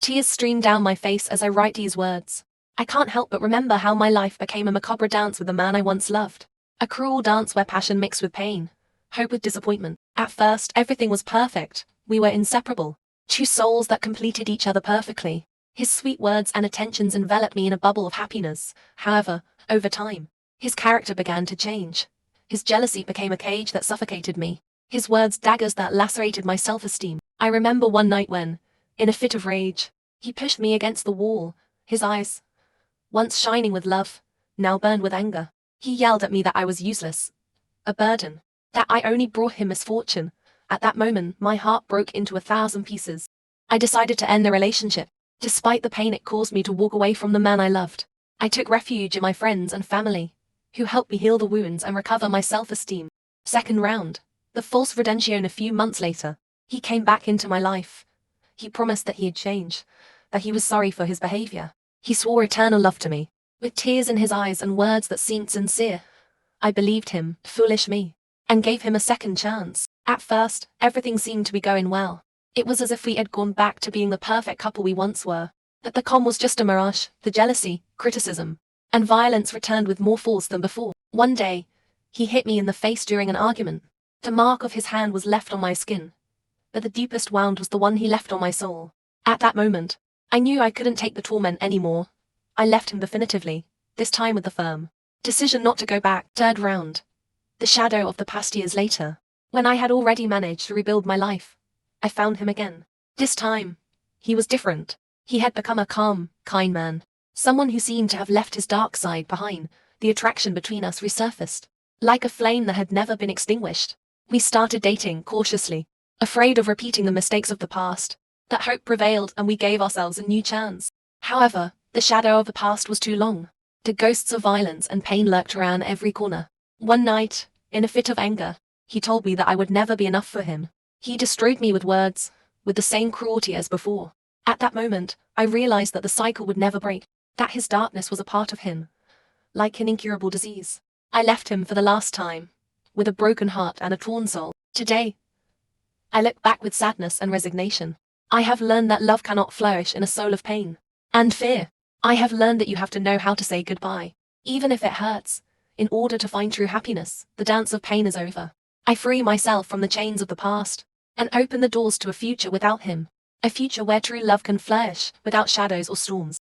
Tears stream down my face as I write these words. I can't help but remember how my life became a macabre dance with the man I once loved. A cruel dance where passion mixed with pain, hope with disappointment. At first, everything was perfect. We were inseparable. Two souls that completed each other perfectly. His sweet words and attentions enveloped me in a bubble of happiness. However, over time, his character began to change. His jealousy became a cage that suffocated me. His words daggers that lacerated my self-esteem. I remember one night when, in a fit of rage, he pushed me against the wall. His eyes, once shining with love, now burned with anger. He yelled at me that I was useless, a burden, that I only brought him misfortune. At that moment, my heart broke into 1,000 pieces. I decided to end the relationship. Despite the pain it caused me to walk away from the man I loved, I took refuge in my friends and family, who helped me heal the wounds and recover my self-esteem. Second round. The false redemption. A few months later, he came back into my life. He promised that he'd change, that he was sorry for his behavior. He swore eternal love to me, with tears in his eyes and words that seemed sincere. I believed him, foolish me, and gave him a second chance. At first, everything seemed to be going well. It was as if we had gone back to being the perfect couple we once were. But the calm was just a mirage. The jealousy, criticism, and violence returned with more force than before. One day, he hit me in the face during an argument. The mark of his hand was left on my skin, but the deepest wound was the one he left on my soul. At that moment, I knew I couldn't take the torment anymore. I left him definitively, this time with the firm decision not to go back. Third round. The shadow of the past. Years later, when I had already managed to rebuild my life, I found him again. This time, he was different. He had become a calm, kind man, someone who seemed to have left his dark side behind. The attraction between us resurfaced, like a flame that had never been extinguished. We started dating cautiously, afraid of repeating the mistakes of the past. That hope prevailed and we gave ourselves a new chance. However, the shadow of the past was too long. The ghosts of violence and pain lurked around every corner. One night, in a fit of anger, he told me that I would never be enough for him. He destroyed me with words, with the same cruelty as before. At that moment, I realized that the cycle would never break, that his darkness was a part of him, like an incurable disease. I left him for the last time, with a broken heart and a torn soul. Today, I look back with sadness and resignation. I have learned that love cannot flourish in a soul of pain and fear. I have learned that you have to know how to say goodbye, even if it hurts, in order to find true happiness. The dance of pain is over. I free myself from the chains of the past, and open the doors to a future without him. A future where true love can flourish, without shadows or storms.